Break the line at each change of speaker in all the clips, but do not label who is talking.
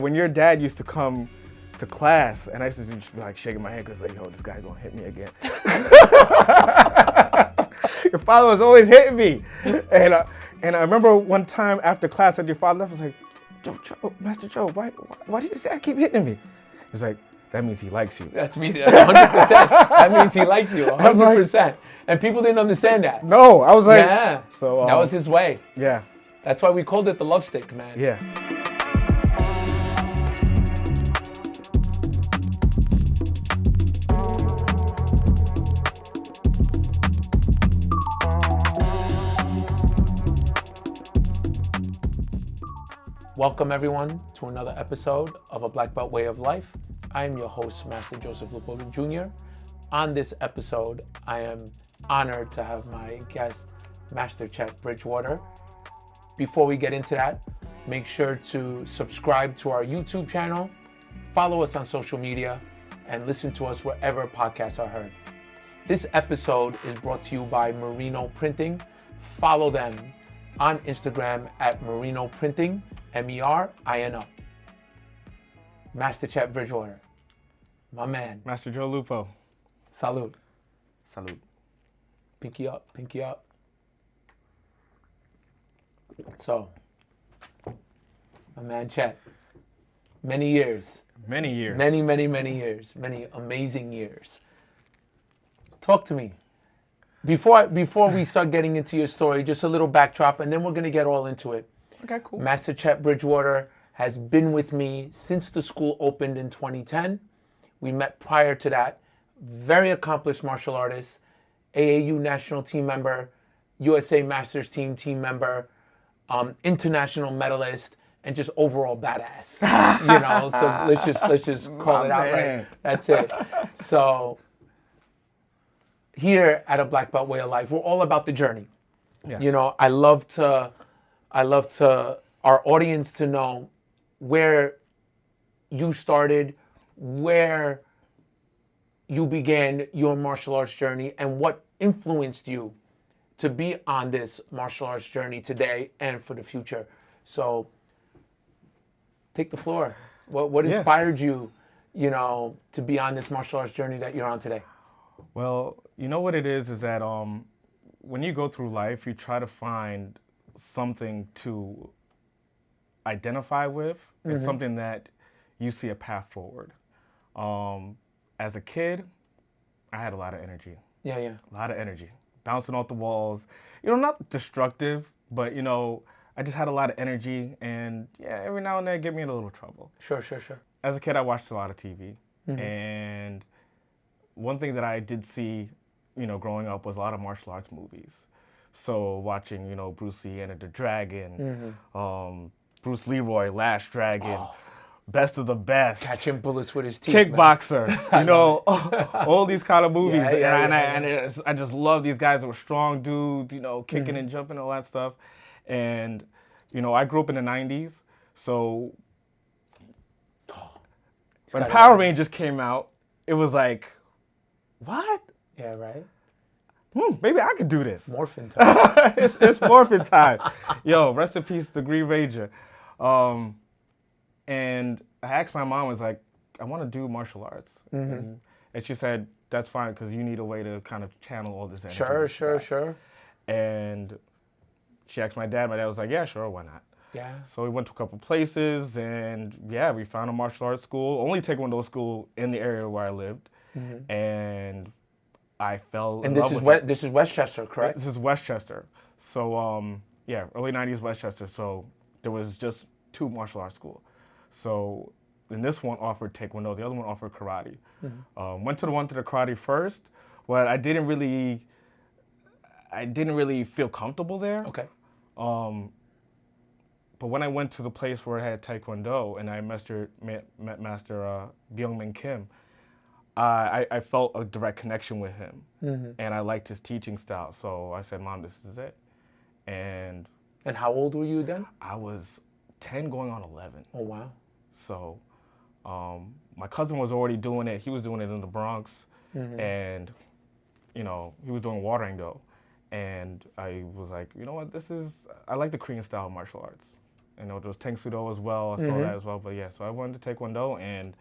when your dad used to come to class, and I used to just be like shaking my head because like, yo, this guy's gonna hit me again. Your father was always hitting me, and I remember one time after class, that your father left, I was like, Joe, Master Joe, why did your dad keep hitting me? He was like, that means he likes you.
That means 100%. That means he likes you 100%. And people didn't understand that.
No, I was like,
yeah.
So
that was his way.
Yeah.
That's why we called it the love stick, man.
Yeah.
Welcome everyone to another episode of A Black Belt Way of Life. I am your host, Master Joseph Lupo Jr. On this episode, I am honored to have my guest, Master Chet Bridgewater. Before we get into that, make sure to subscribe to our YouTube channel, follow us on social media, and listen to us wherever podcasts are heard. This episode is brought to you by Merino Printing. Follow them on Instagram at Merino Printing, MERINO. Master Chet Bridgewater, my man.
Master Joe Lupo.
Salute.
Salute.
Pinky up, pinky up. So, my man Chet, many years.
Many years.
Many years. Many amazing years. Talk to me. Before we start getting into your story, just a little backdrop, and then we're going to get all into it.
Okay, cool.
Master Chet Bridgewater has been with me since the school opened in 2010. We met prior to that. Very accomplished martial artist, AAU National Team Member, USA Masters team member, international medalist, and just overall badass. You know, so let's just call it out right. That's it. So here at A Black Belt Way of Life, we're all about the journey.
Yes.
You know, I love to our audience to know where you started, where you began your martial arts journey, and what influenced you to be on this martial arts journey today and for the future. So take the floor. What inspired you, you know, to be on this martial arts journey that you're on today?
Well, you know what it is that when you go through life, you try to find something to identify with.
Mm-hmm.
It's something that you see a path forward. As a kid, I had a lot of energy.
Yeah.
A lot of energy. Bouncing off the walls. You know, not destructive, but, you know, I just had a lot of energy, and, yeah, every now and then it get me in a little trouble.
Sure.
As a kid, I watched a lot of TV,
Mm-hmm.
and one thing that I did see, you know, growing up was a lot of martial arts movies. So watching, you know, Bruce Lee Enter the Dragon,
Mm-hmm.
Bruce Leroy, Last Dragon, Best of the Best,
Catching bullets with his teeth.
Kickboxer, you know, all these kind of movies.
Yeah.
I just love these guys that were strong dudes, you know, kicking and jumping and all that stuff. And, you know, I grew up in the 90s, so when Power Rangers came out, it was like, what?
Yeah, right?
Maybe I could do this.
Morphin time.
it's morphin time. Yo, rest in peace to Green Ranger. And I asked my mom, I was like, I want to do martial arts.
Mm-hmm.
And she said, that's fine, because you need a way to kind of channel all this energy.
Sure.
And she asked my dad. My dad was like, yeah, sure, why not?
Yeah.
So we went to a couple places, and yeah, we found a martial arts school, only Taekwondo school in the area where I lived.
Mm-hmm.
And I fell in
and
love with it.
This is Westchester, correct?
This is Westchester. So, yeah, early 90s Westchester. So there was just 2 martial arts schools. So, and this one offered Taekwondo, the other one offered karate. Mm-hmm. Went to the one to the karate first, but I didn't really feel comfortable there.
Okay.
But when I went to the place where I had Taekwondo and I met Master Byung-Min Kim, I felt a direct connection with him,
Mm-hmm.
and I liked his teaching style. So I said, Mom, this is it. And
how old were you then?
I was 10 going on 11.
Oh, wow.
So my cousin was already doing it. He was doing it in the Bronx,
Mm-hmm.
and, you know, he was doing watering dough. And I was like, you know what, I like the Korean style of martial arts. You know, there was Tang Sudo as well. I saw that as well. But yeah, so I went to Taekwondo, and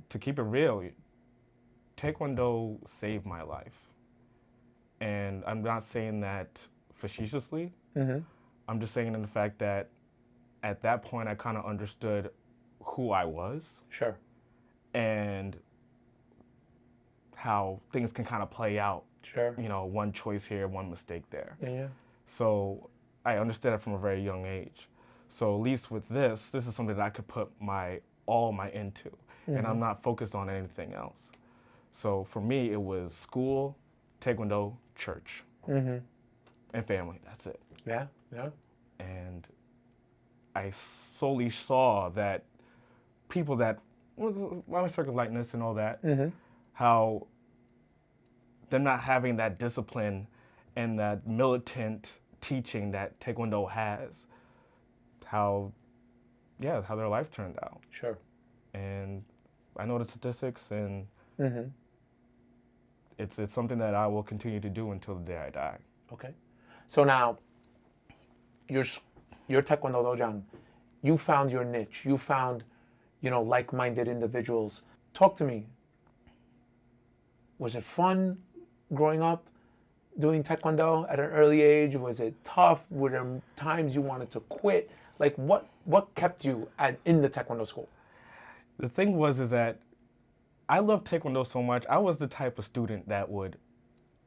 to keep it real, Taekwondo saved my life. And I'm not saying that facetiously. I'm just saying in the fact that at that point I kind of understood who I was.
Sure.
And how things can kind of play out.
Sure.
You know, one choice here, one mistake there.
Yeah.
So I understood it from a very young age. So at least with this is something that I could put all my into, and I'm not focused on anything else. So for me, it was school, Taekwondo, church, and family. That's it.
Yeah.
And I solely saw that people that was my circle of lightness and all that, how them not having that discipline and that militant teaching that Taekwondo has, how their life turned out.
Sure.
And I know the statistics, and it's something that I will continue to do until the day I die.
Okay. So now, your Taekwondo Dojang, you found your niche. You found, like-minded individuals. Talk to me. Was it fun growing up doing Taekwondo at an early age? Was it tough? Were there times you wanted to quit? Like, what kept you in the Taekwondo school?
The thing is that I loved Taekwondo so much. I was the type of student that I would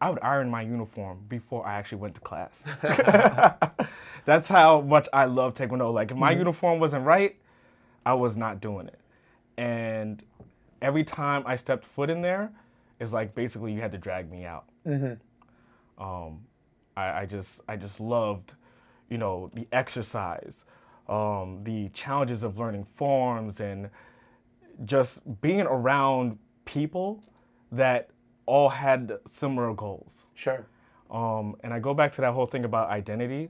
iron my uniform before I actually went to class. That's how much I love Taekwondo. Like, if my uniform wasn't right, I was not doing it. And every time I stepped foot in there, it's like basically you had to drag me out. I just loved, the exercise, the challenges of learning forms, and just being around people that all had similar goals.
Sure.
And I go back to that whole thing about identity.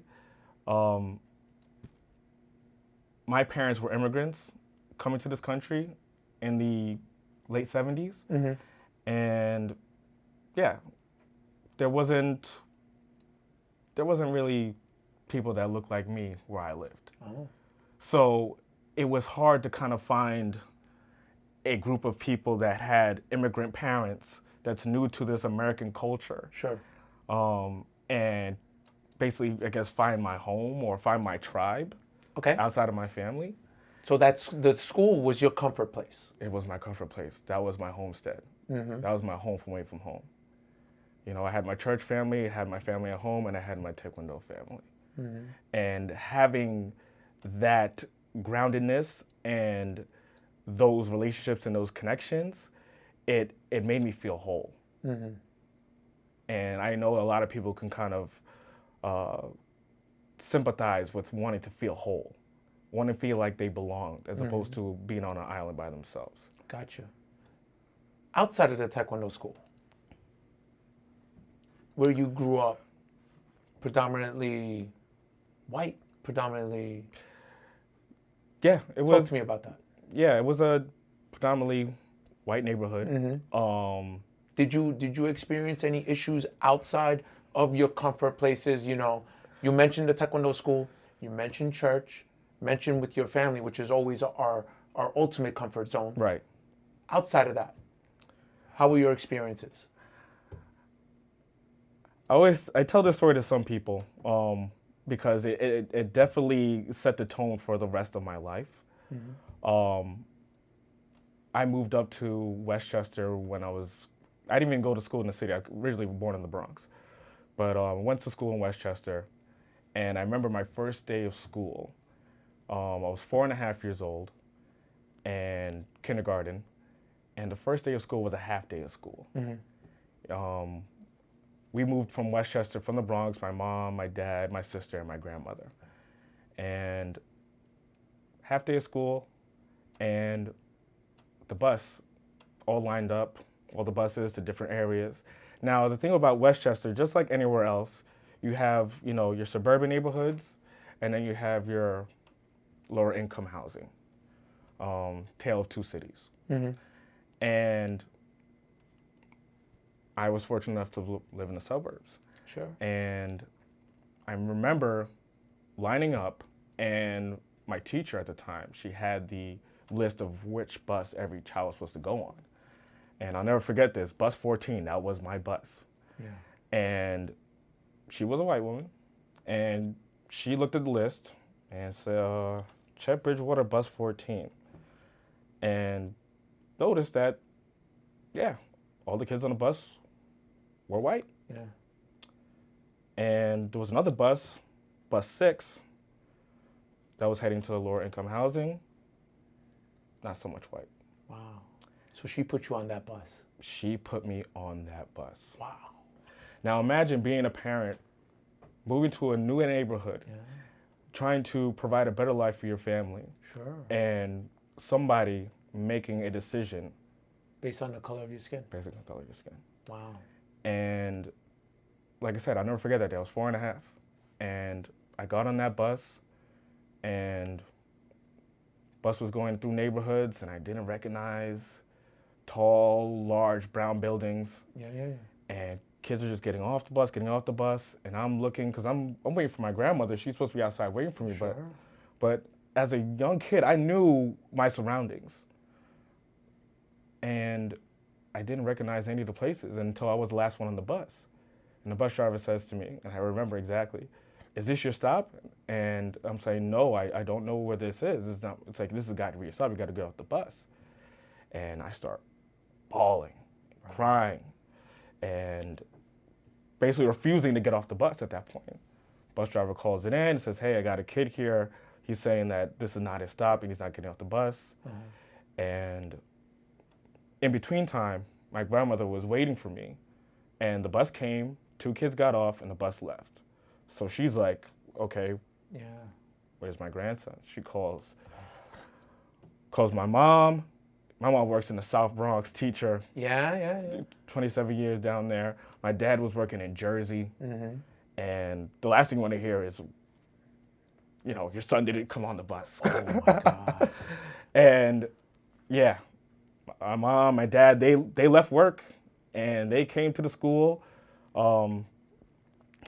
My parents were immigrants coming to this country in the late 70s. And yeah, there wasn't really people that looked like me where I lived. So it was hard to kind of find a group of people that had immigrant parents that's new to this American culture.
Sure.
And basically, I guess, find my home or find my tribe outside of my family.
So the school was your comfort place.
It was my comfort place. That was my homestead. That was my home away from home. I had my church family, I had my family at home, and I had my Taekwondo family. And having that groundedness and those relationships and those connections, it made me feel whole. And I know a lot of people can kind of sympathize with wanting to feel whole, wanting to feel like they belonged, as opposed to being on an island by themselves.
Gotcha. Outside of the Taekwondo school, where you grew up, predominantly white, predominantly...
Yeah, it was...
Talk to me about that.
Yeah, it was a predominantly white neighborhood.
Did you experience any issues outside of your comfort places? You mentioned the Taekwondo school, you mentioned church, mentioned with your family, which is always our ultimate comfort zone.
Right.
Outside of that, how were your experiences?
I tell this story to some people because it definitely set the tone for the rest of my life. I moved up to Westchester when I didn't even go to school in the city. I originally was born in the Bronx. But went to school in Westchester, and I remember my first day of school. I was 4.5 years old, and kindergarten, and the first day of school was a half day of school. We moved from Westchester, from the Bronx, my mom, my dad, my sister, and my grandmother. And half day of school, and the bus all lined up, all the buses to different areas. Now, the thing about Westchester, just like anywhere else, you have, your suburban neighborhoods, and then you have your lower income housing, tale of two cities. And I was fortunate enough to live in the suburbs.
Sure.
And I remember lining up And my teacher at the time, she had the list of which bus every child was supposed to go on. And I'll never forget this, bus 14, that was my bus.
Yeah.
And she was a white woman, and she looked at the list and said, Chet Bridgewater, bus 14. And noticed that, yeah, all the kids on the bus were white.
Yeah.
And there was another bus, bus 6, that was heading to the lower income housing. Not so much white.
Wow. So she put you on that bus?
She put me on that bus.
Wow.
Now imagine being a parent, moving to a new neighborhood, trying to provide a better life for your family.
Sure.
And somebody making a decision.
Based on the color of your skin?
Based on the color of your skin.
Wow.
And like I said, I'll never forget that day. I was 4.5. And I got on that bus, and bus was going through neighborhoods, and I didn't recognize tall, large brown buildings.
Yeah.
And kids are just getting off the bus, and I'm looking, because I'm waiting for my grandmother. She's supposed to be outside waiting for me.
Sure.
But as a young kid, I knew my surroundings. And I didn't recognize any of the places until I was the last one on the bus. And the bus driver says to me, and I remember exactly, "Is this your stop?" And I'm saying, "No, I don't know where this is. It's like, this has got to be your stop. You got to get off the bus." And I start bawling, crying, and basically refusing to get off the bus at that point. Bus driver calls it in and says, "Hey, I got a kid here. He's saying that this is not his stop and he's not getting off the bus." And in between time, my grandmother was waiting for me, and the bus came, 2 kids got off, and the bus left. So she's like, "Okay, where's my grandson?" She calls my mom. My mom works in the South Bronx, teacher.
Yeah.
27 years down there. My dad was working in Jersey. And the last thing you want to hear is, your son didn't come on the bus.
Oh my God.
And yeah, my mom, my dad, they left work and they came to the school.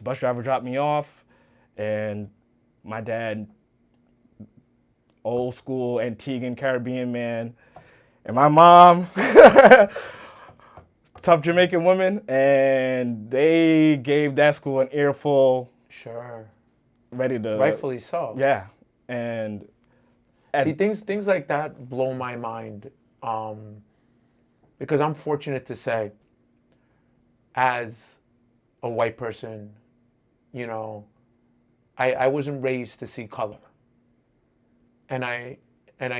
Bus driver dropped me off, and my dad, old school Antiguan Caribbean man, and my mom, tough Jamaican woman, and they gave that school an earful.
Sure.
Ready to.
Rightfully so.
Yeah, and
see, things like that blow my mind, because I'm fortunate to say, as a white person, I wasn't raised to see color, and I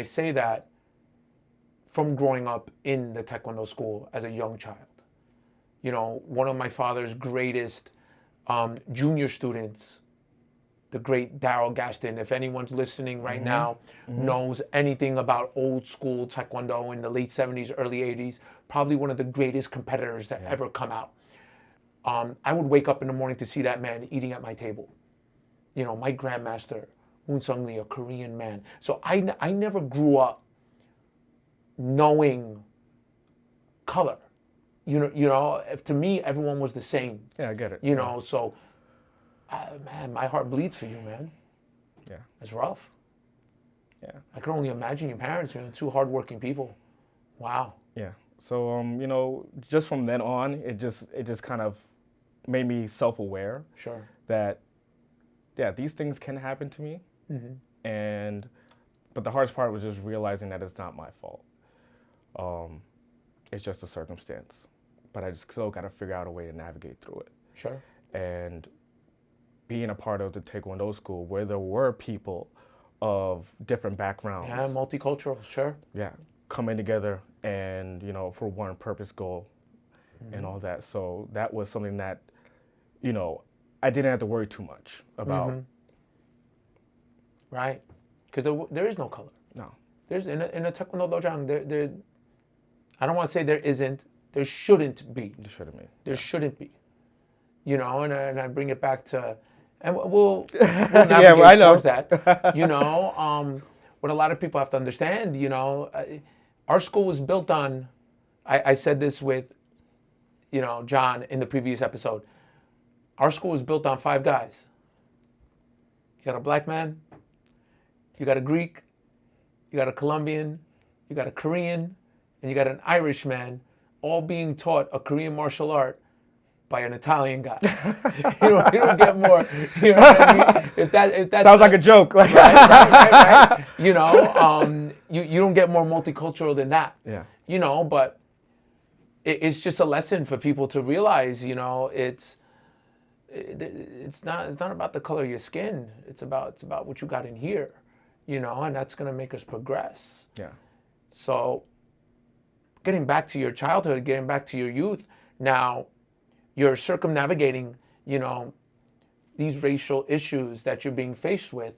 say that from growing up in the Taekwondo school as a young child. One of my father's greatest junior students, the great Daryl Gaston, if anyone's listening right now, knows anything about old school Taekwondo in the late 70s, early 80s, probably one of the greatest competitors that ever come out. I would wake up in the morning to see that man eating at my table. My grandmaster, Moon Sung Lee, a Korean man. So I never grew up knowing color. To me, everyone was the same.
Yeah, I get it.
So, man, my heart bleeds for you, man.
Yeah.
It's rough.
Yeah.
I can only imagine your parents, 2 hardworking people. Wow.
Yeah. So, just from then on, it just kind of made me self-aware.
Sure.
That, these things can happen to me. But the hardest part was just realizing that it's not my fault. It's just a circumstance. But I just still got to figure out a way to navigate through it.
Sure.
And being a part of the Taekwondo school where there were people of different backgrounds.
Yeah, multicultural, sure.
Yeah, coming together and, for one purpose goal and all that. So that was something that, I didn't have to worry too much about.
Right. Because there is no color.
No.
There's in a Taekwondo dojang, there I don't want to say there isn't, there shouldn't be.
There shouldn't be.
There shouldn't be. And I bring it back to, and we'll navigate towards that. What a lot of people have to understand, our school was built on, I said this with, John in the previous episode. Our school was built on 5 guys. You got a black man, you got a Greek, you got a Colombian, you got a Korean, and you got an Irishman, all being taught a Korean martial art by an Italian guy. You don't get more. You know what I mean? If that
sounds like a joke. Like
right. You know, you don't get more multicultural than that.
Yeah.
You know, but it's just a lesson for people to realize. You know, it's not about the color of your skin. It's about what you got in here. You know, and that's gonna make us progress.
Yeah.
So, getting back to your childhood, getting back to your youth, now you're circumnavigating, you know, these racial issues that you're being faced with.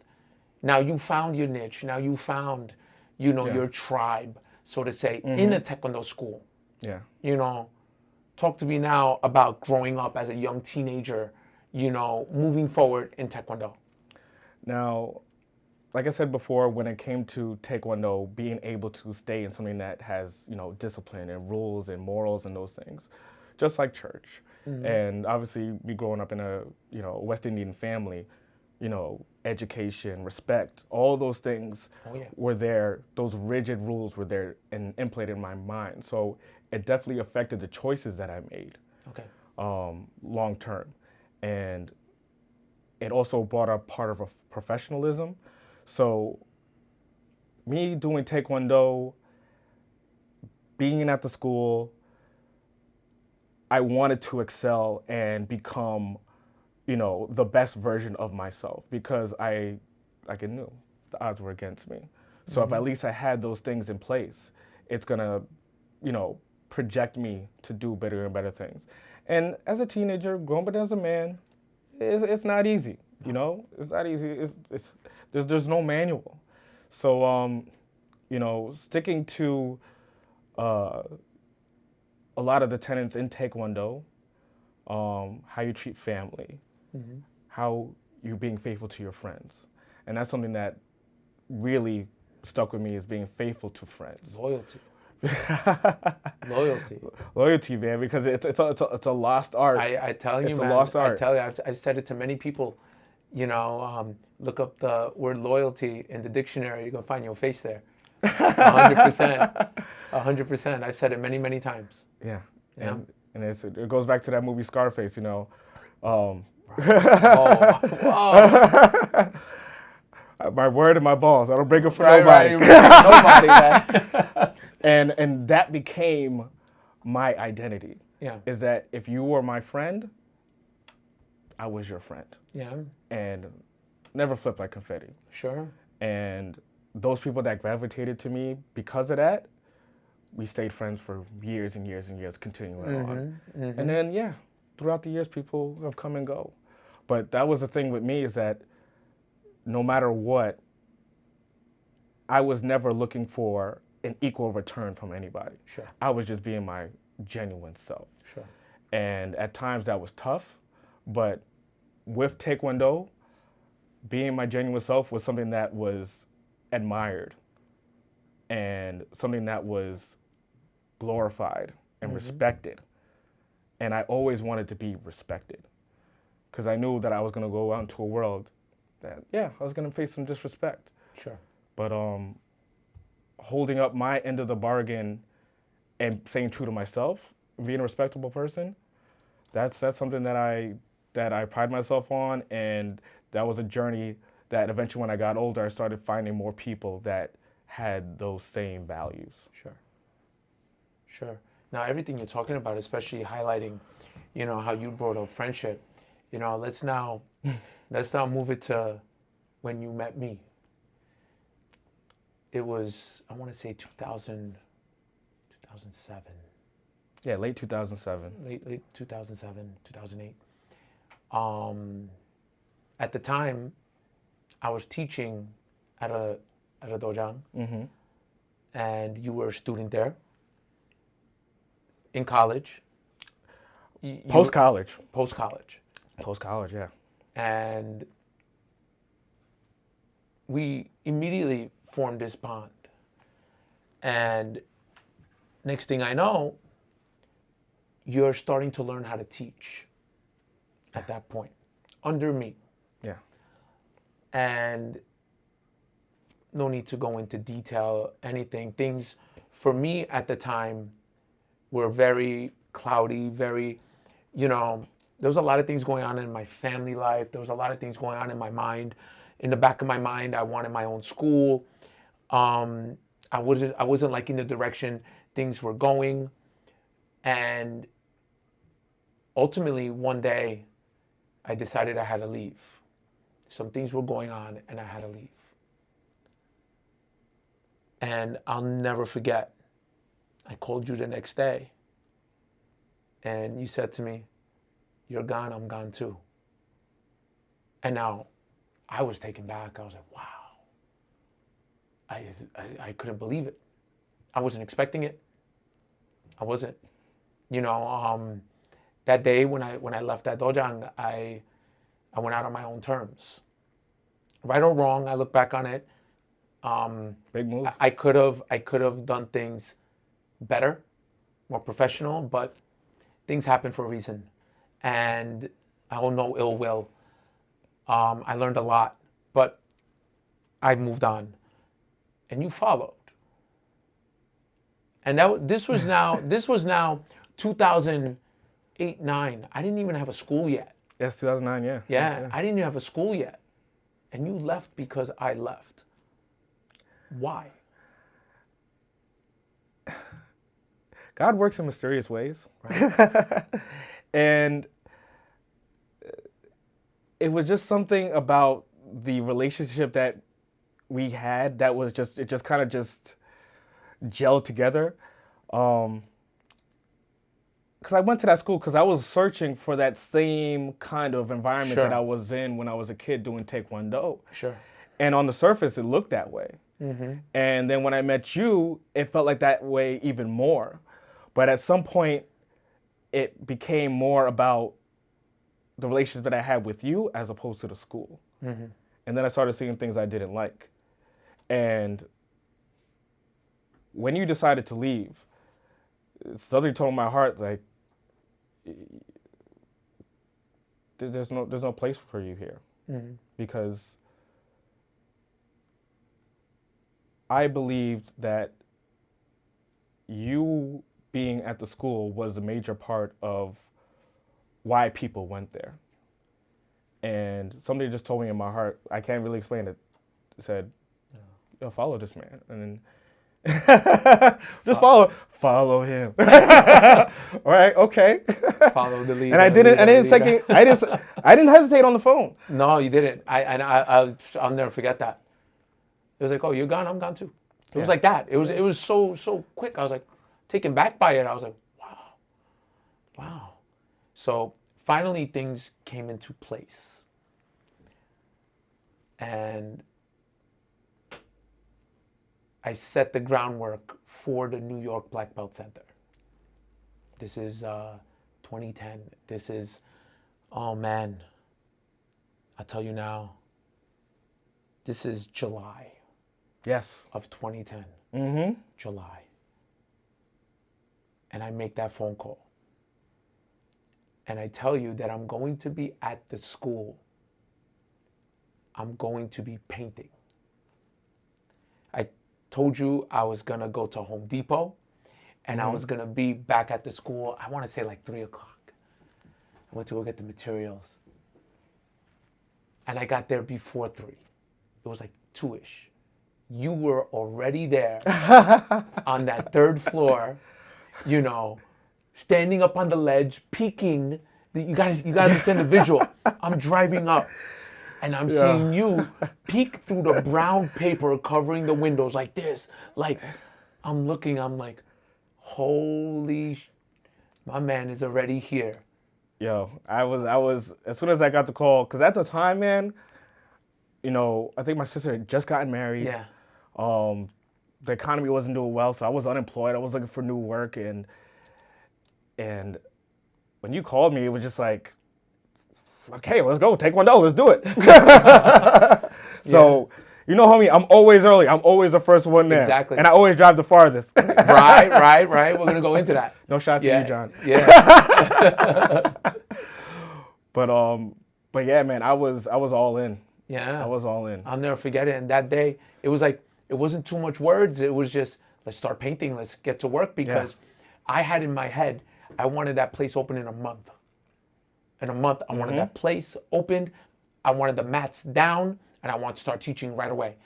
Now you found your niche. Now you found, you know, your tribe, so to say, in a Taekwondo school.
Yeah.
You know, talk to me now about growing up as a young teenager, you know, moving forward in Taekwondo.
Now, like I said before, when it came to Taekwondo, being able to stay in something that has, you know, discipline and rules and morals and those things, just like church. And obviously, me growing up in a, you know, West Indian family, you know, education, respect, all those things were there. Those rigid rules were there and implanted in my mind. So it definitely affected the choices that I made long term. And it also brought up part of a professionalism. So me doing Taekwondo, being at the school, I wanted to excel and become, you know, the best version of myself because I knew the odds were against me. So if at least I had those things in place, it's gonna, you know, project me to do better and better things. And as a teenager, growing up as a man, it's not easy. You know, it's not easy. There's no manual. So you know, sticking to a lot of the tenets in Taekwondo, how you treat family, how you being faithful to your friends. And that's something that really stuck with me, is being faithful to friends.
Loyalty.
Loyalty, man, because it's a lost art.
I tell you,
it's
man.
A lost art.
I tell you, I've said it to many people. You know, look up the word loyalty in the dictionary. You're gonna find your face there. 100%. 100%. I've said it many, many times.
Yeah. And it goes back to that movie Scarface, you know. My word and my balls. I don't break it for nobody.
Nobody, man.
And that became my identity.
Yeah.
Is that if you were my friend, I was your friend.
Yeah.
And never flipped like confetti.
Sure.
And those people that gravitated to me because of that, we stayed friends for years and years and years, continuing on. And then, throughout the years, people have come and go. But that was the thing with me, is that no matter what, I was never looking for an equal return from anybody.
Sure.
I was just being my genuine self.
Sure.
And at times that was tough, but with Taekwondo, being my genuine self was something that was admired and something that was glorified and respected. And I always wanted to be respected because I knew that I was going to go out into a world that, I was going to face some disrespect.
Sure.
But holding up my end of the bargain and staying true to myself, being a respectable person, that's something that I pride myself on. And that was a journey that eventually, when I got older, I started finding more people that had those same values.
Sure. Now, everything you're talking about, especially highlighting, you know, how you brought up friendship, you know, let's now move it to when you met me. It was, I want to say 2007.
Yeah, late 2007.
Late 2007, 2008. At the time, I was teaching at a dojang, and you were a student there in college.
Post-college.
Post-college,
yeah.
And we immediately formed this bond. And next thing I know, you're starting to learn how to teach at that point, under me.
Yeah.
And no need to go into detail, anything. Things, for me at the time, were very cloudy, very, there was a lot of things going on in my family life. There was a lot of things going on in my mind. In the back of my mind, I wanted my own school. I wasn't liking the direction things were going. And ultimately, one day, I decided I had to leave. Some things were going on, and I had to leave. And I'll never forget, I called you the next day, and you said to me, "You're gone, I'm gone too." And now, I was taken back. I was like, wow. I couldn't believe it. I wasn't expecting it. I wasn't. That day when I left that dojo, I went out on my own terms. Right or wrong, I look back on it.
Big move.
I could have done things better, more professional, but things happen for a reason, and I hold no ill will. I learned a lot, but I moved on, and you followed. And this was now 2008, 9. I didn't even have a school yet.
Yes, 2009, yeah.
Yeah, I didn't even have a school yet. And you left because I left. Why?
God works in mysterious ways.
Right.
And it was just something about the relationship that we had that was just, it just kind of just gelled together. Because I went to that school because I was searching for that same kind of environment
Sure.
that I was in when I was a kid doing Taekwondo.
Sure.
And on the surface, it looked that way.
Mm-hmm.
And then when I met you, it felt like that way even more. But at some point, it became more about the relationship that I had with you as opposed to the school.
Mm-hmm.
And then I started seeing things I didn't like. And when you decided to leave, something told my heart, like, there's no place for you here.
Mm-hmm.
Because I believed that you being at the school was a major part of why people went there. And somebody just told me in my heart, I can't really explain it, said, yo, follow this man. And then just follow him. All right, okay.
Follow the leader.
And I didn't hesitate on the phone.
No, you didn't. I'll never forget that. It was like, oh, you're gone, I'm gone too. It was like that. It was so quick. I was like taken back by it. I was like, wow. So finally things came into place. And I set the groundwork for the New York Black Belt Center. This is 2010. This is, oh man, I'll tell you now, this is July.
Yes.
Of 2010.
Mm-hmm.
July. And I make that phone call. And I tell you that I'm going to be at the school. I'm going to be painting. I told you I was going to go to Home Depot and I was going to be back at the school, I want to say like 3 o'clock. I went to go get the materials. And I got there before 3. It was like 2-ish. You were already there on that 3rd floor, standing up on the ledge, peeking. You gotta understand the visual. I'm driving up and I'm seeing you peek through the brown paper covering the windows like this. Like, I'm looking, I'm like, my man is already here.
Yo, I was, as soon as I got the call, because at the time, man, I think my sister had just gotten married.
Yeah.
The economy wasn't doing well, so I was unemployed. I was looking for new work, and when you called me, it was just like, okay, let's go, Taekwondo, let's do it. So, homie, I'm always early. I'm always the first one there.
Exactly.
And I always drive the farthest.
Right. We're gonna go into that.
No shot to you, John.
Yeah.
But yeah, man, I was all in.
Yeah.
I was all in.
I'll never forget it. And that day, it was like It wasn't too much words. It was just, let's start painting. Let's get to work, because I had in my head, I wanted that place open in a month. In a month, I wanted that place opened. I wanted the mats down, and I wanted to start teaching right away.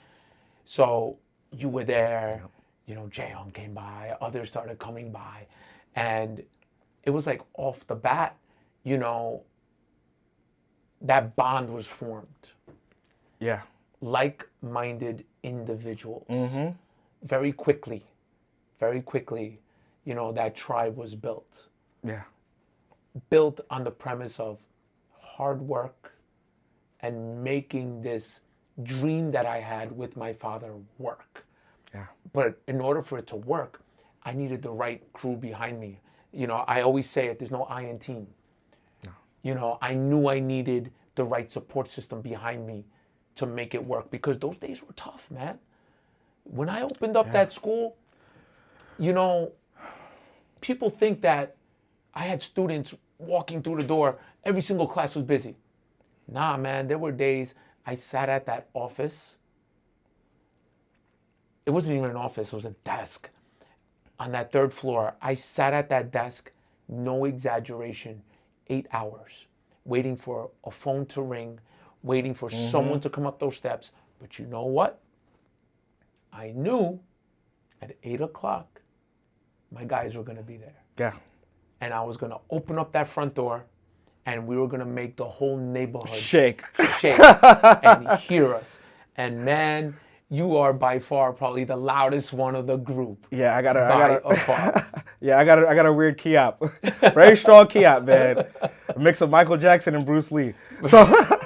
So you were there, you know, Jaehyung came by, others started coming by, and it was like off the bat, you know, that bond was formed.
Yeah.
Like-minded individuals. Very quickly, you know, that tribe was built.
Yeah.
Built on the premise of hard work and making this dream that I had with my father work.
Yeah.
But in order for it to work, I needed the right crew behind me. You know, I always say it, there's no I in team.
No.
You know, I knew I needed the right support system behind me to make it work, because those days were tough, man. When I opened up that school, you know, people think that I had students walking through the door, every single class was busy. Nah, man, there were days I sat at that office. It wasn't even an office, it was a desk. On that third floor, I sat at that desk, no exaggeration, 8 hours, waiting for a phone to ring, waiting for someone to come up those steps. But you know what? I knew at 8 o'clock, my guys were gonna be there.
Yeah.
And I was gonna open up that front door, and we were gonna make the whole neighborhood
Shake.
and hear us. And man, you are by far probably the loudest one of the group.
Yeah, I got a weird key op. Very strong key op, man. A mix of Michael Jackson and Bruce Lee. So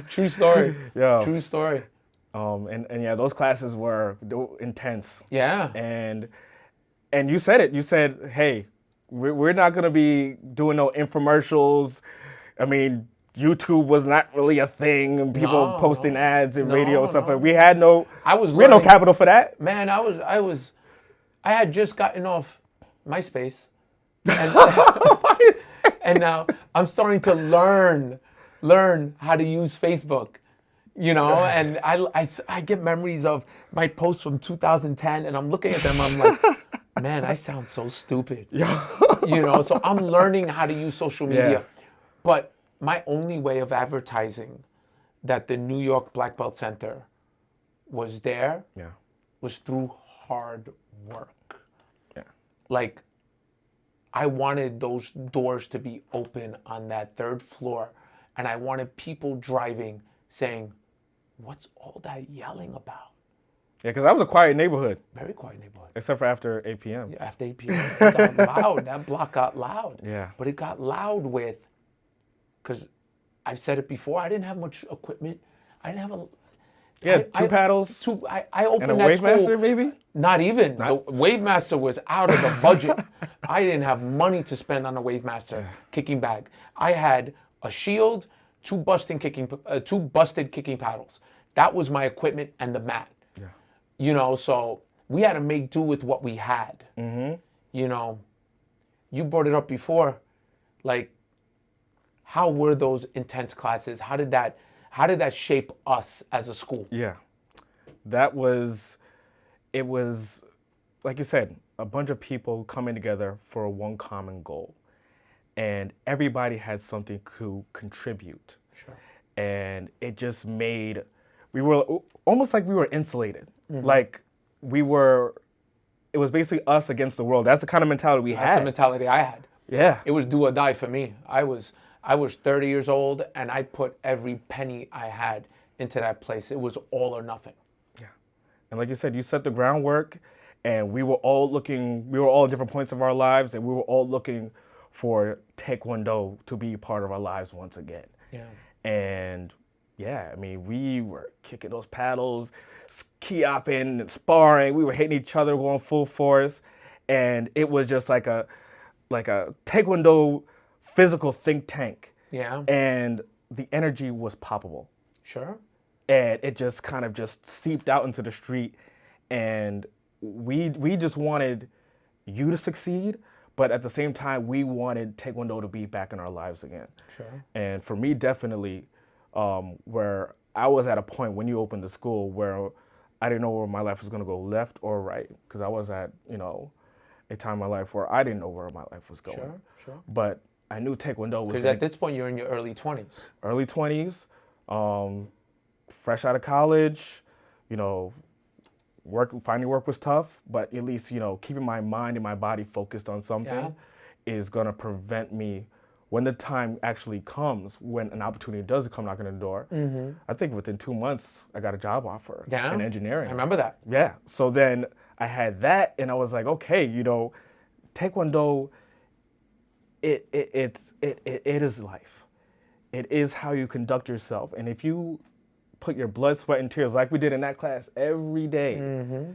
True story.
Yeah.
True story.
And yeah, those classes were intense.
Yeah.
And you said it. You said, hey, we're not going to be doing no infomercials. I mean, YouTube was not really a thing, and people posting ads and radio and stuff.
No.
We had no
we had
no capital for that.
Man, I had just gotten off MySpace. And, and now I'm starting to learn how to use Facebook. You know, and I get memories of my posts from 2010, and I'm looking at them, I'm like, man, I sound so stupid. You know, so I'm learning how to use social media.
Yeah.
But my only way of advertising that the New York Black Belt Center was there was through hard work.
Yeah.
Like, I wanted those doors to be open on that third floor, and I wanted people driving saying, what's all that yelling about?
Yeah, because that was a quiet neighborhood.
Very quiet neighborhood.
Except for after 8 p.m.
Yeah, after 8 p.m. It got loud. That block got loud.
Yeah.
But it got loud with, because I've said it before, I didn't have much equipment. I didn't have a...
Two paddles.
I opened
and a
that
Wave
school.
Master, maybe?
Not even. The Wave Master was out of the budget. I didn't have money to spend on a Wave Master kicking bag. I had a shield, two busted kicking paddles. That was my equipment and the mat.
Yeah.
You know, so we had to make do with what we had.
Mm-hmm.
You know, you brought it up before. Like, how were those intense classes? How did that shape us as a school?
Yeah. It was, like you said, a bunch of people coming together for one common goal. And everybody had something to contribute.
Sure.
And it just made, we were almost like we were insulated. Like it was basically us against the world. That's the kind of mentality we had.
That's the mentality I had.
Yeah.
It was do or die for me. I was 30 years old, and I put every penny I had into that place. It was all or nothing.
Yeah. And like you said, you set the groundwork, and we were all at different points of our lives, and we were all looking for Taekwondo to be part of our lives once again.
Yeah.
And yeah, I mean, we were kicking those paddles, key-opping and sparring. We were hitting each other, going full force. And it was just like a Taekwondo physical think tank.
Yeah.
And the energy was palpable.
Sure.
And it just kind of just seeped out into the street. And we just wanted you to succeed, but at the same time, we wanted Taekwondo to be back in our lives again.
Sure.
And for me, definitely, where I was at a point when you opened the school where I didn't know where my life was going to go, left or right, because I was at, a time in my life where I didn't know where my life was going.
Sure.
But I knew Taekwondo was
Because at this point, you're in your early 20s.
early 20s, fresh out of college, finding work was tough, but at least, keeping my mind and my body focused on something is going to prevent me when the time actually comes, when an opportunity does come knocking on the door. I think within 2 months, I got a job offer in engineering.
I remember that.
Yeah. So then I had that, and I was like, okay, Taekwondo, it is life. It is how you conduct yourself. And if you put your blood, sweat, and tears, like we did in that class every day,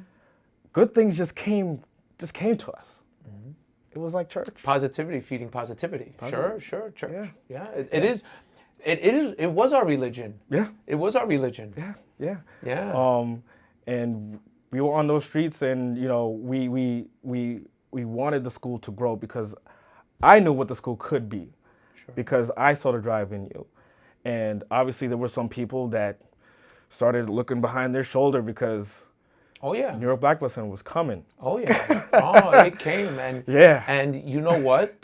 good things just came to us. It was like church.
Positivity, feeding positivity. Sure, church. Yeah, it was our religion.
Yeah.
It was our religion.
Yeah.
And
we were on those streets, and we wanted the school to grow because I knew what the school could be, because I saw the drive in you, and obviously there were some people that started looking behind their shoulder because New York Black Belt Center was coming.
It came, and you know what?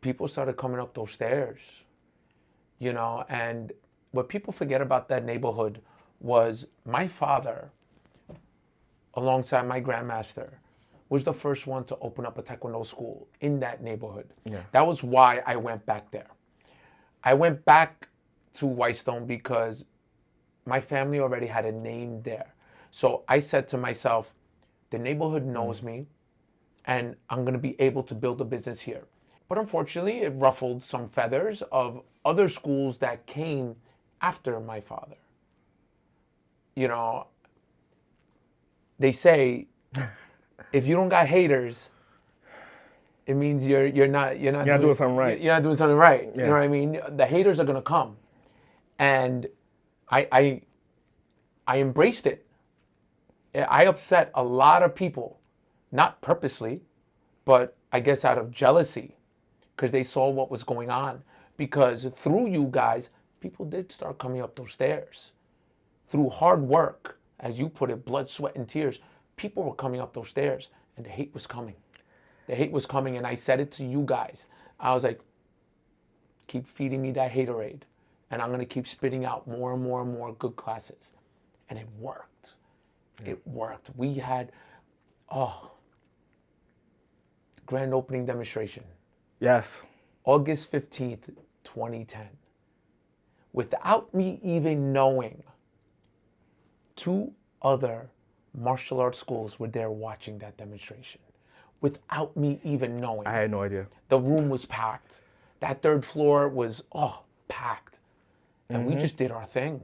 People started coming up those stairs, and what people forget about that neighborhood was my father, alongside my grandmaster, was the first one to open up a Taekwondo school in that neighborhood.
Yeah.
That was why I went back there. I went back to Whitestone because my family already had a name there. So I said to myself, the neighborhood knows me, and I'm going to be able to build a business here. But unfortunately, it ruffled some feathers of other schools that came after my father. They say, if you don't got haters, it means you're not
doing something right.
You're not doing something right.
Yeah.
You know what I mean? The haters are gonna come, and I embraced it. I upset a lot of people, not purposely, but I guess out of jealousy, because they saw what was going on. Because through you guys, people did start coming up those stairs. Through hard work, as you put it, blood, sweat, and tears, people were coming up those stairs, and the hate was coming. The hate was coming, and I said it to you guys. I was like, keep feeding me that haterade, and I'm going to keep spitting out more and more and more good classes. And it worked. It worked. We had, grand opening demonstration.
Yes.
August 15th, 2010. Without me even knowing, 2 other martial arts schools were there watching that demonstration. Without me even knowing.
I had no idea.
The room was packed. That 3rd floor was, packed. And we just did our thing.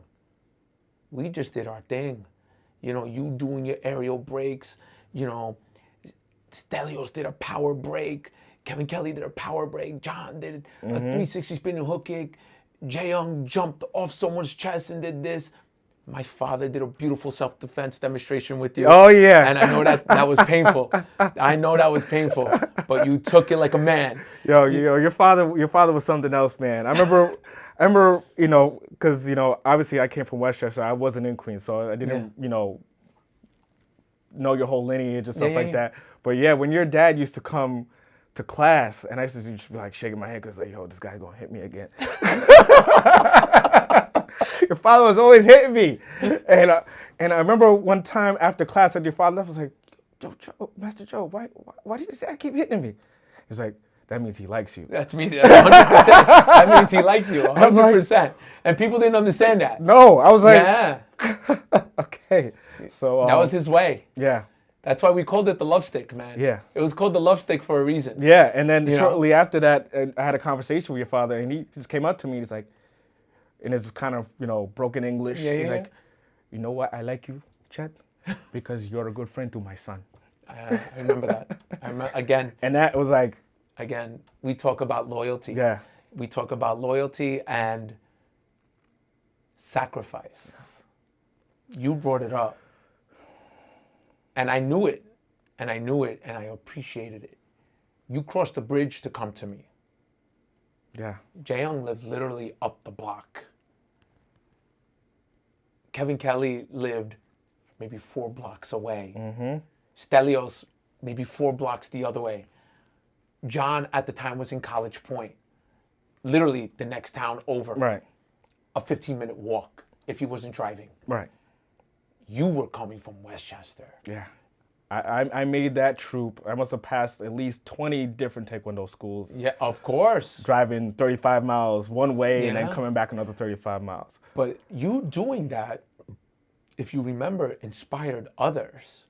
We just did our thing. You doing your aerial breaks. Stelios did a power break. Kevin Kelly did a power break. John did a 360 spinning hook kick. Jae Young jumped off someone's chest and did this. My father did a beautiful self-defense demonstration with you.
Oh, yeah.
And I know that was painful. I know that was painful. But you took it like a man.
Your father was something else, man. I remember, because, obviously I came from Westchester. I wasn't in Queens, so I didn't, know your whole lineage and stuff like that. But yeah, when your dad used to come to class, and I used to just be like shaking my head because like, this guy's gonna hit me again. Your father was always hitting me, and I remember one time after class, that your father left, I was like, Joe, Master Joe, why did I keep hitting me? He's like, that means he likes you.
That means 100%. That means he likes you 100%. And people didn't understand that.
No, I was like, okay. So
that was his way.
Yeah.
That's why we called it the love stick, man.
Yeah.
It was called the love stick for a reason.
Yeah, and then shortly after that, I had a conversation with your father, and he just came up to me. He's like, in his kind of, broken English, he's like, you know what? I like you, Chet, because you're a good friend to my son.
I remember that. Again.
And that was like.
Again, we talk about loyalty.
Yeah.
We talk about loyalty and sacrifice. Yeah. You brought it up. And I knew it. And I appreciated it. You crossed the bridge to come to me.
Yeah.
Jaeyoung lived literally up the block. Kevin Kelly lived maybe 4 blocks away. Stelios maybe 4 blocks the other way. John at the time was in College Point, literally the next town over.
Right.
A 15-minute walk if he wasn't driving.
Right.
You were coming from Westchester.
Yeah. I made that troop. I must have passed at least 20 different Taekwondo schools.
Yeah, of course.
Driving 35 miles one way and then
Yeah.
coming back another 35 miles.
But you doing that, if you remember, inspired others.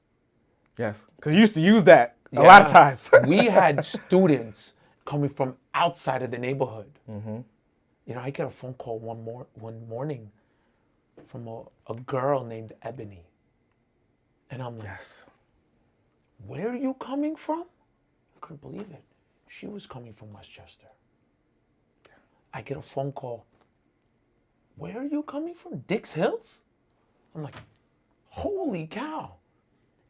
Yes. Because you used to use that a lot of
Yeah.
times.
We had students coming from outside of the neighborhood. You know, I get a phone call one morning from a girl named Ebony. And I'm like,
Yes.
where are you coming from? I couldn't believe it. She was coming from Westchester. I get a phone call. Where are you coming from? Dix Hills? I'm like, holy cow.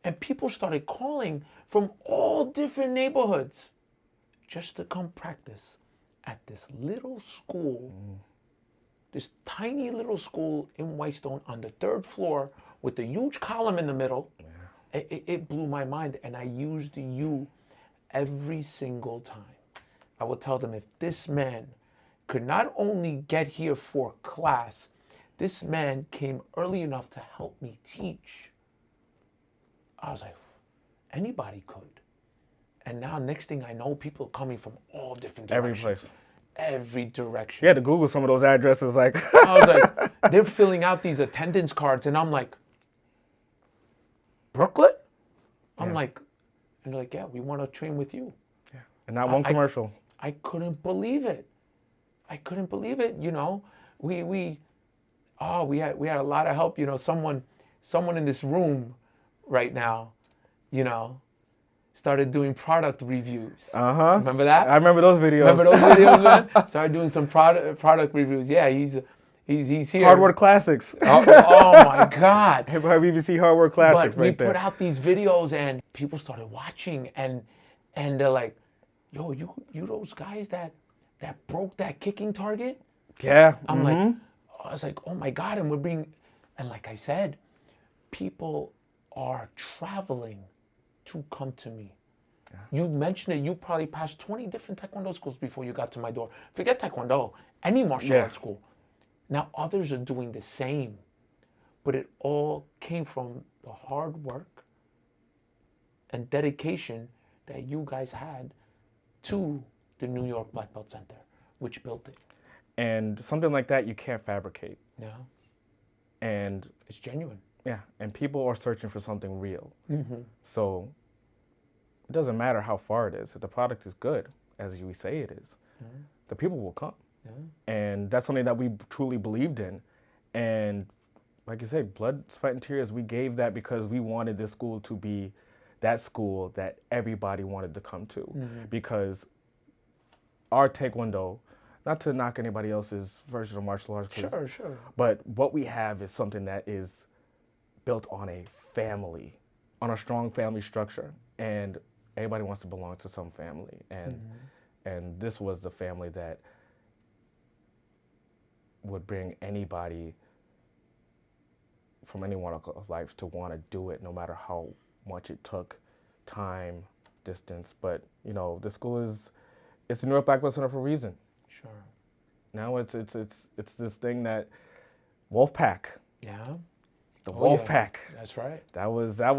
And people started calling from all different neighborhoods just to come practice at this little school, this tiny little school in Whitestone on the 3rd floor with a huge column in the middle. It blew my mind, and I used you every single time. I would tell them, if this man could not only get here for class, this man came early enough to help me teach. I was like, anybody could. And now, next thing I know, people are coming from all different
Every
directions.
place.
Every direction.
You had to Google some of those addresses. Like,
I was like, they're filling out these attendance cards, and I'm like, Brooklyn? I'm like, and they're like, yeah, we want to train with you.
yeah. And not one commercial.
I couldn't believe it. You know, we had a lot of help. You know, someone in this room right now, you know, started doing product reviews. Remember that?
I remember those videos.
Remember those videos, man? Started doing some product reviews. Yeah, he's here.
Hardware Classics.
Oh my God.
BBC Hardware Classics
But we
right there.
put out these videos, and people started watching, and they're like, yo, you those guys that broke that kicking target?
Yeah.
I'm like, I was like, oh my God, and and like I said, people are traveling to come to me. Yeah. You mentioned it, you probably passed 20 different Taekwondo schools before you got to my door. Forget Taekwondo, any martial arts school. Now others are doing the same, but it all came from the hard work and dedication that you guys had to the New York Black Belt Center, which built it.
And something like that you can't fabricate.
Yeah.
And
it's genuine.
Yeah, and people are searching for something real. So it doesn't matter how far it is. If the product is good, as we say it is, the people will come. And that's something that we truly believed in. And like you said, blood, sweat, and tears, we gave that because we wanted this school to be that school that everybody wanted to come to. Because our Taekwondo, not to knock anybody else's version of martial arts,
Sure.
but what we have is something that is built on a family, on a strong family structure. And everybody wants to belong to some family. And this was the family that would bring anybody from any walk of life to want to do it, no matter how much it took, time, distance. But you know, the school it's the New York Black Belt Center for a reason.
Sure.
Now it's this thing that Wolfpack.
Yeah.
The Wolfpack.
That's right.
That was I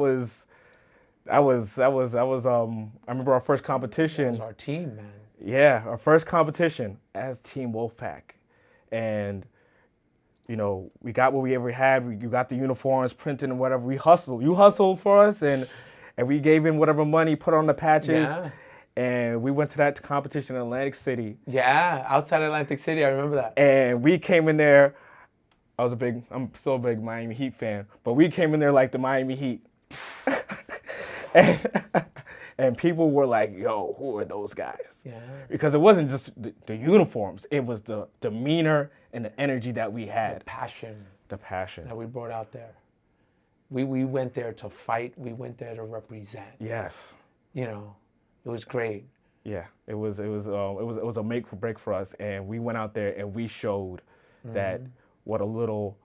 remember our first competition.
That was our team, man.
Yeah, our first competition as Team Wolfpack. And, you know, we got what we ever had. You got the uniforms printed and whatever. We hustled. You hustled for us, and we gave in whatever money, put on the patches.
Yeah.
And we went to that competition in Atlantic City.
Yeah, outside Atlantic City, I remember that.
And we came in there. I'm still a big Miami Heat fan, but we came in there like the Miami Heat. And people were like, yo, who are those guys?
Yeah.
Because it wasn't just the uniforms. It was the demeanor and the energy that we had.
The passion
that
we brought out there. We went there to fight. We went there to represent.
Yes.
You know, it was great.
Yeah, it was a make or break for us, and we went out there and we showed that what a little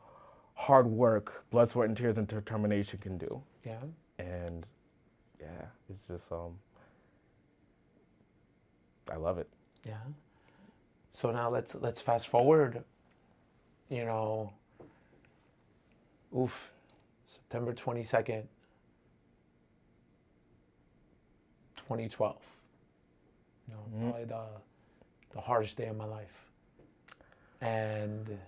hard work, blood, sweat, and tears, and determination can do.
Yeah.
And yeah, it's just I love it.
Yeah. So now let's fast forward. You know, September 22nd, 2012. You know, probably the hardest day of my life. And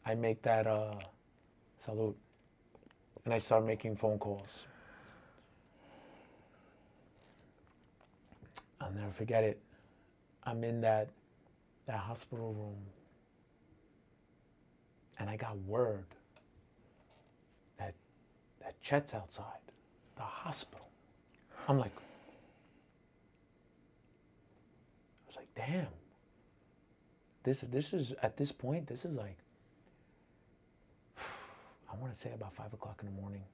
I make that salute, and I start making phone calls. I'll never forget it. I'm in that hospital room, and I got word that Chet's outside the hospital. I'm like, I was like, damn. This is at this point. This is like, I want to say about 5 o'clock in the morning,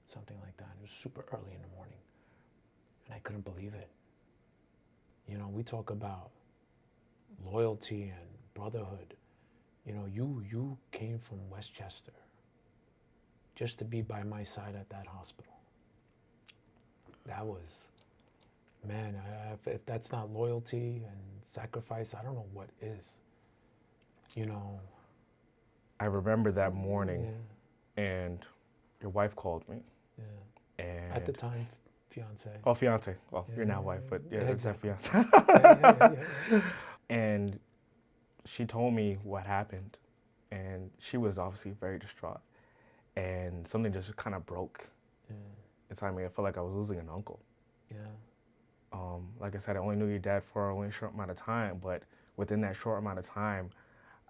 something like that. It was super early in the morning, and I couldn't believe it. You know, we talk about loyalty and brotherhood. You know, you came from Westchester just to be by my side at that hospital. That was, man, if that's not loyalty and sacrifice, I don't know what is. You know.
I remember that morning, and your wife called me.
Yeah.
And
at the time, fiance.
Oh, fiance. Well, you're now wife, but yeah,
exactly.
It's that fiance. And she told me what happened, and she was obviously very distraught, and something just kind of broke inside me. I felt like I was losing an uncle.
Yeah.
Like I said, I only knew your dad for only a short amount of time, but within that short amount of time,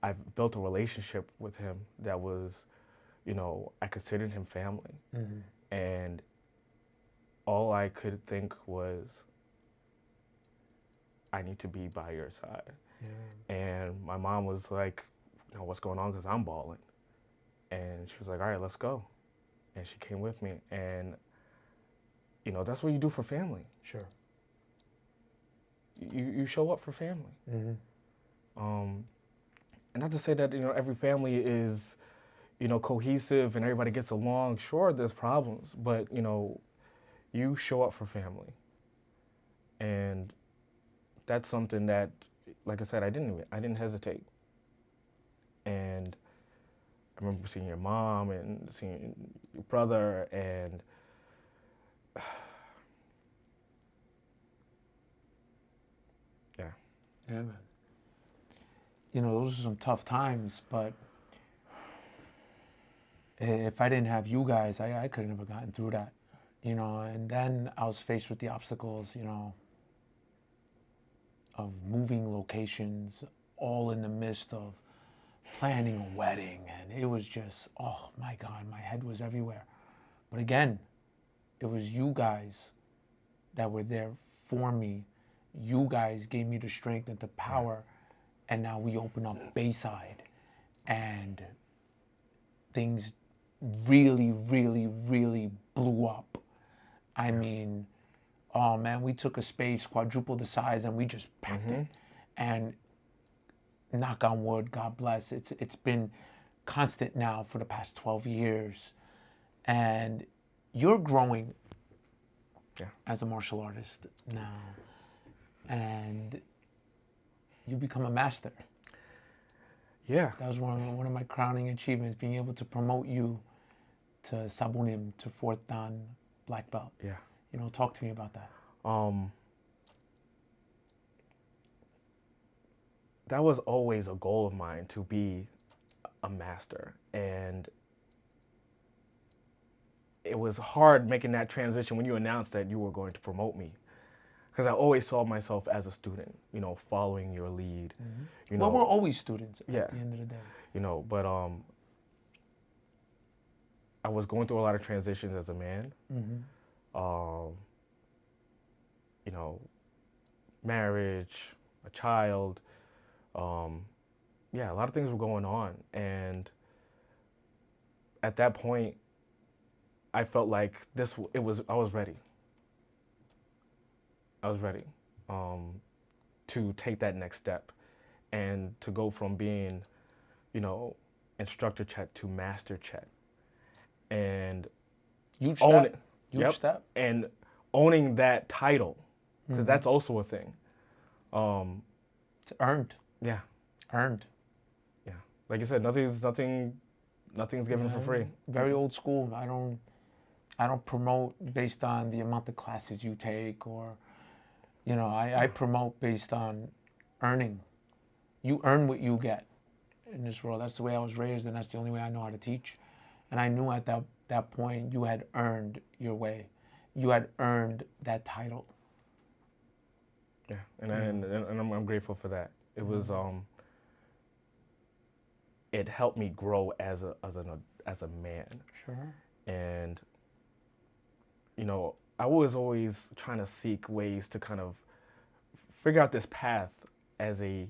I've built a relationship with him that was, you know, I considered him family. And all I could think was, I need to be by your side.
Yeah.
And my mom was like, you know, what's going on? Because I'm bawling. And she was like, all right, let's go. And she came with me. And, you know, that's what you do for family.
Sure.
You show up for family. And not to say that, you know, every family is, you know, cohesive and everybody gets along. Sure, there's problems, but, you know, you show up for family. And that's something that, like I said, I didn't hesitate. And I remember seeing your mom and seeing your brother, and
yeah, man. You know, those are some tough times, but if I didn't have you guys, I could have never gotten through that. You know, and then I was faced with the obstacles, you know, of moving locations, all in the midst of planning a wedding. And it was just, oh my God, my head was everywhere. But again, it was you guys that were there for me. You guys gave me the strength and the power. And now we open up Bayside, and things really, really, really blew up. I mean, oh man, we took a space, quadrupled the size, and we just packed it. And knock on wood, God bless, it's been constant now for the past 12 years. And you're growing as a martial artist now. And you become a master.
Yeah.
That was one of my crowning achievements, being able to promote you to Sabunim, to 4th Dan black belt.
Yeah.
You know, talk to me about that.
That was always a goal of mine, to be a master. And it was hard making that transition when you announced that you were going to promote me. Because I always saw myself as a student, you know, following your lead. You know,
well, we're always students at the end of the day.
You know, but I was going through a lot of transitions as a man. You know, marriage, a child. A lot of things were going on. And at that point, I felt like I was ready. I was ready to take that next step and to go from being, instructor Chet to Master Chet, and
Huge
own
step.
it.
Huge step.
And owning that title, because that's also a thing.
It's earned.
Yeah.
Earned.
Yeah. Like you said, nothing's given for free.
Very old school. I don't promote based on the amount of classes you take, or, I promote based on earning. You earn what you get in this world. That's the way I was raised, and that's the only way I know how to teach. And I knew at that point you had earned your way. You had earned that title.
Yeah, and I'm grateful for that. It was it helped me grow as a man.
Sure.
And I was always trying to seek ways to kind of figure out this path as a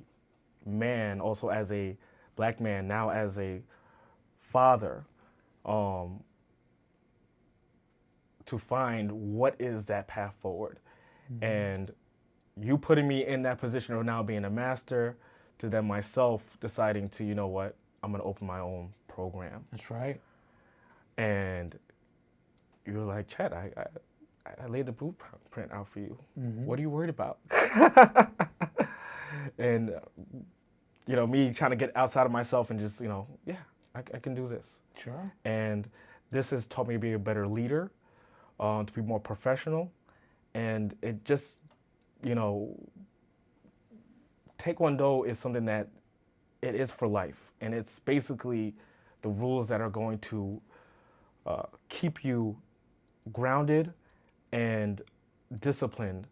man, also as a black man, now as a father, to find what is that path forward. And you putting me in that position of now being a master, to then myself deciding to, I'm going to open my own program.
That's right.
And you were like, Chet, I laid the blueprint out for you. What are you worried about? And, me trying to get outside of myself and just, I can do this.
Sure.
And this has taught me to be a better leader, to be more professional. And it just, Taekwondo is something that it is for life. And it's basically the rules that are going to keep you grounded and disciplined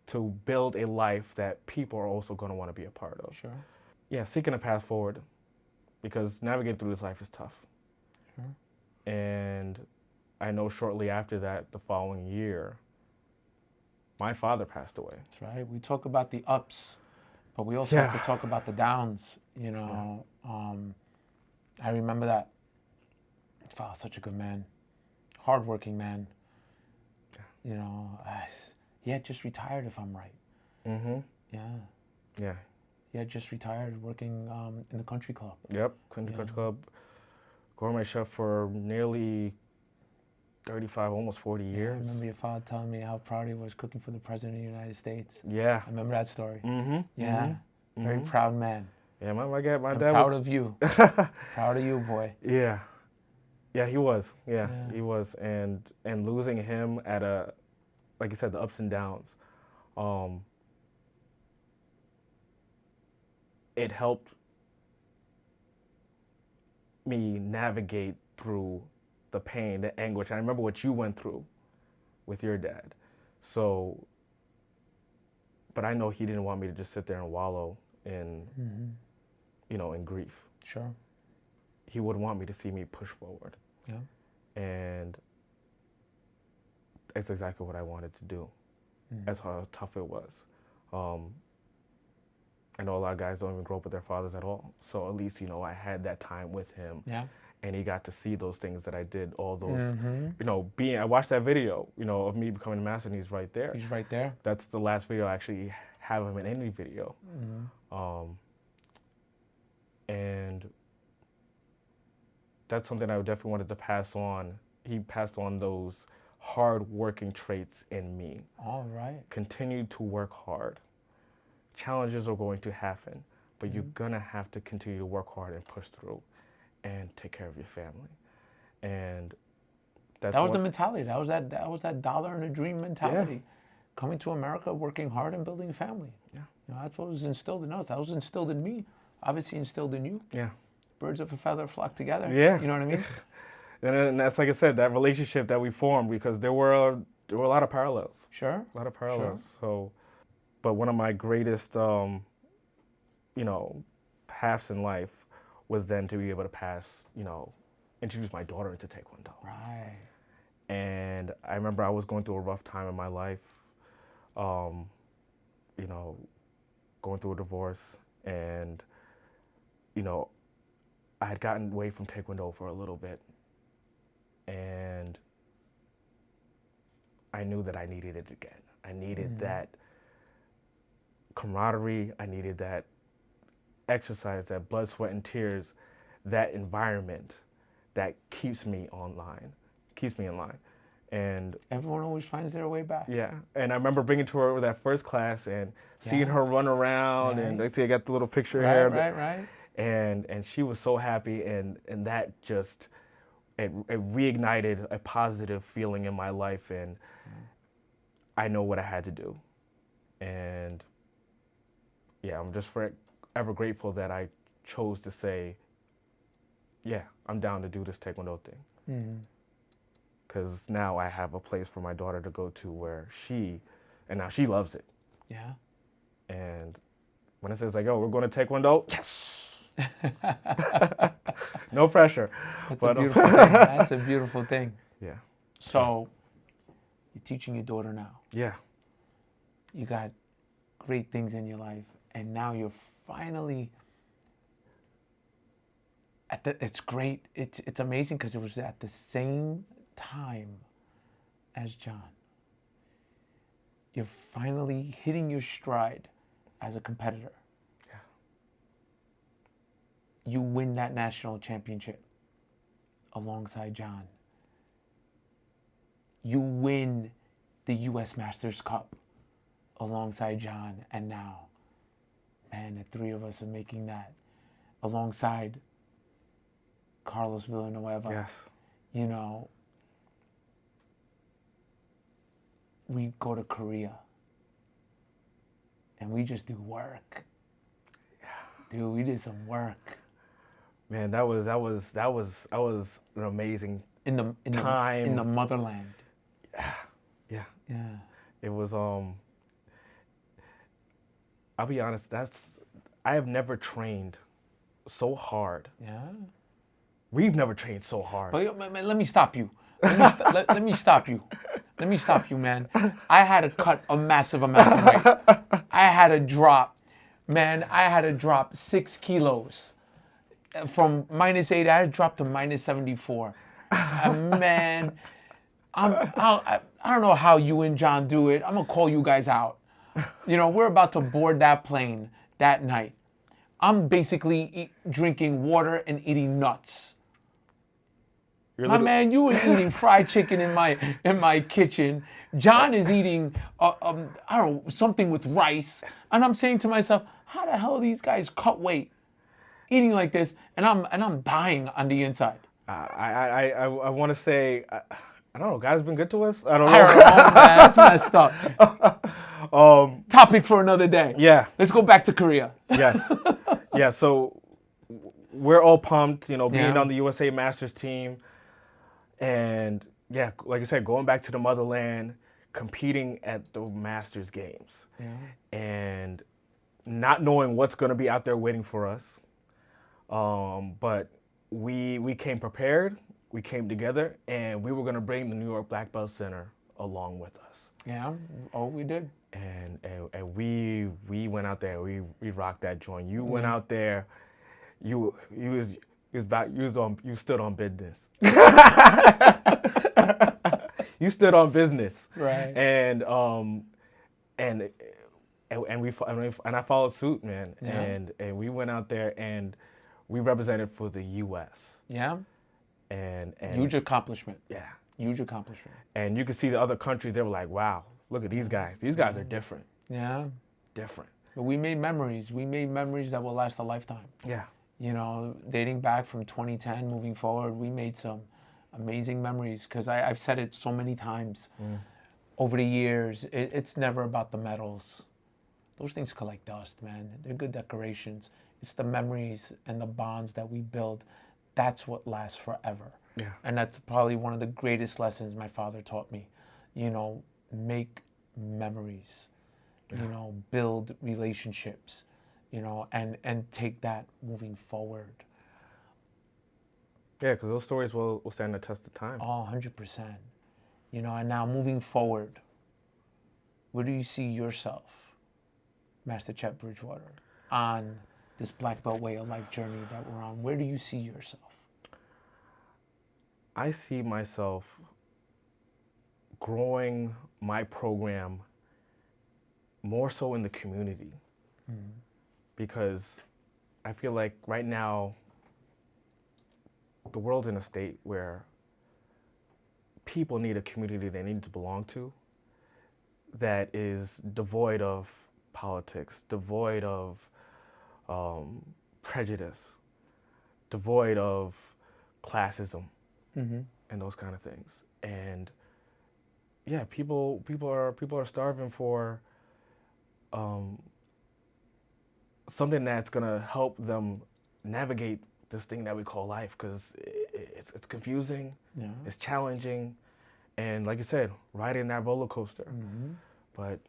to build a life that people are also going to want to be a part of.
Sure.
Yeah, seeking a path forward, because navigating through this life is tough.
Sure.
And I know shortly after that, the following year, my father passed away.
That's right. We talk about the ups, but we also have to talk about the downs. I remember that. My father was such a good man, hardworking man. He had just retired, if I'm right.
Mm-hmm.
Yeah.
Yeah.
He had just retired working in the country club.
Yep, country club, gourmet chef for nearly 35, almost 40 years.
I remember your father telling me how proud he was cooking for the President of the United States.
Yeah.
I remember that story.
Mm-hmm.
Yeah.
Mm-hmm.
Very proud man.
Yeah, my dad
I'm
was...
proud of you. Proud of you, boy.
Yeah. Yeah, he was. Yeah, he was. And losing him at like you said, the ups and downs, it helped me navigate through the pain, the anguish. I remember what you went through with your dad. So, but I know he didn't want me to just sit there and wallow in, in grief.
Sure.
He would want me to see me push forward.
Yeah.
And that's exactly what I wanted to do. That's how tough it was. I know a lot of guys don't even grow up with their fathers at all. So at least, I had that time with him.
Yeah.
And he got to see those things that I did, all those, I watched that video, of me becoming a master, and he's right there.
He's right there.
That's the last video I actually have him in any video. And that's something I definitely wanted to pass on. He passed on those hard-working traits in me.
All right.
Continue to work hard. Challenges are going to happen, but you're gonna have to continue to work hard and push through and take care of your family. And that
was the mentality. That was that dollar and a dream mentality.
Yeah.
Coming to America, working hard and building a family. Yeah. That's what was instilled in us. That was instilled in me. Obviously instilled in you. Yeah. Birds of a feather flock together.
Yeah.
You know what I mean?
And that's, like I said, that relationship that we formed, because there were a lot of parallels.
Sure.
A lot of parallels. Sure. So, but one of my greatest, paths in life was then to be able to introduce my daughter into Taekwondo.
Right.
And I remember I was going through a rough time in my life, going through a divorce, and, I had gotten away from Taekwondo for a little bit. And I knew that I needed it again. I needed that camaraderie. I needed that exercise, that blood, sweat, and tears, that environment that keeps me in line. And
everyone always finds their way back.
yeah, and I remember bringing to her that first class and seeing her run around, and I see I got the little picture here.
Right.
And she was so happy, and that just it reignited a positive feeling in my life, and I know what I had to do. And yeah, I'm just forever grateful that I chose to say, yeah, I'm down to do this Taekwondo thing. Because now I have a place for my daughter to go to where now she loves it.
Yeah.
And when it says like, oh, we're going to Taekwondo, yes. No pressure.
That's a beautiful thing. That's a beautiful thing.
Yeah.
So you're teaching your daughter now.
Yeah.
You got great things in your life, and now you're finally it's great. It's amazing because it was at the same time as John. You're finally hitting your stride as a competitor.
Yeah.
You win that national championship alongside John. You win the U.S. Masters Cup alongside John, and now, man, the three of us are making that alongside Carlos Villanueva.
Yes.
You know, we go to Korea and we just do work. Yeah. Dude, we did some work.
Man, that was an amazing time
in the motherland.
Yeah.
Yeah.
It was I'll be honest, I have never trained so hard.
Yeah.
We've never trained so hard.
But man, let me stop you. Let me stop you. Let me stop you, man. I had to cut a massive amount of weight. I had to drop 6 kilos. From -8, I had to drop to -74. Man, I don't know how you and John do it. I'm going to call you guys out. You know, we're about to board that plane that night. I'm basically drinking water and eating nuts. Man, you were eating fried chicken in my kitchen. John is eating I don't know, something with rice, and I'm saying to myself, how the hell these guys cut weight, eating like this, and I'm dying on the inside.
I want to say I don't know. God's been good to us. I don't
I
know.
don't know, man. That's messed up. Topic for another day.
Yeah.
Let's go back to Korea.
Yes. Yeah. So we're all pumped, you know, being
Yeah.
on the USA Masters team. And yeah, like I said, going back to the motherland, competing at the Masters games, and not knowing what's going to be out there waiting for us. But we came prepared, we came together, and we were going to bring the New York Black Belt Center along with us.
Yeah. Oh, we did.
And we went out there, we rocked that joint. You went out there, you stood on business. You stood on business,
Right.
And I followed suit, man.
Yeah.
And we went out there and we represented for the U.S.
Yeah.
And
Huge accomplishment.
yeah.
Huge accomplishment.
And you could see the other countries. They were like, "Wow, look at these guys. These guys are different.
Yeah.
Different."
But we made memories. We made memories that will last a lifetime.
Yeah.
You know, dating back from 2010, moving forward, we made some amazing memories. Because I've said it so many times over the years, it's never about the medals. Those things collect dust, man. They're good decorations. It's the memories and the bonds that we build. That's what lasts forever.
Yeah.
And that's probably one of the greatest lessons my father taught me. You know, make memories.
Yeah.
You know, build relationships. You know, and take that moving forward.
Yeah, because those stories will stand the test of time.
Oh, 100%. You know, and now moving forward, where do you see yourself, Master Chet Bridgewater, on this Black Belt Way of Life journey that we're on? Where do you see yourself?
I see myself growing my program more so in the community. Because I feel like right now, the world's in a state where people need a community they need to belong to that is devoid of politics, devoid of prejudice, devoid of classism, and those kind of things. And yeah, people are starving for something that's gonna help them navigate this thing that we call life, because it's confusing, it's challenging, and like you said, riding that roller coaster. But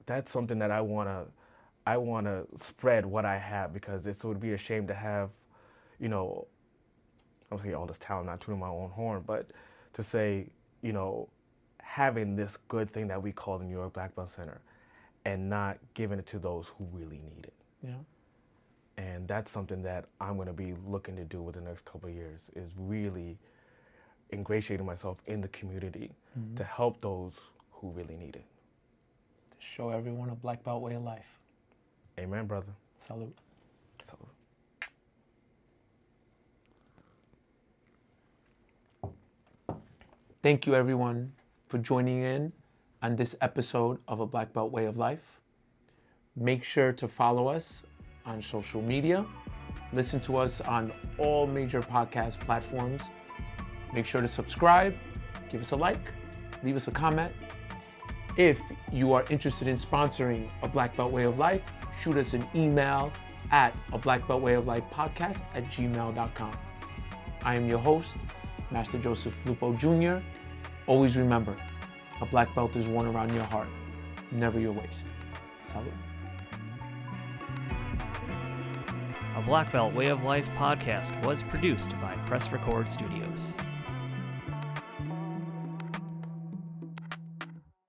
that's something that I wanna spread what I have, because it would be a shame to have, you know, I don't say all this talent, not tooting my own horn, but to say, you know, having this good thing that we call the New York Black Belt Center and not giving it to those who really need it.
Yeah.
And that's something that I'm going to be looking to do within the next couple of years, is really ingratiating myself in the community to help those who really need it.
To show everyone a black belt way of life.
Amen, brother.
Salute.
Salute.
Thank you, everyone, for joining in on this episode of A Black Belt Way of Life. Make sure to follow us on social media. Listen to us on all major podcast platforms. Make sure to subscribe, give us a like, leave us a comment. If you are interested in sponsoring A Black Belt Way of Life, shoot us an email at ablackbeltwayoflifepodcast@gmail.com. I am your host, Master Joseph Lupo Jr. Always remember, a black belt is worn around your heart, never your waist. Salute.
A Black Belt Way of Life podcast was produced by Press Record Studios.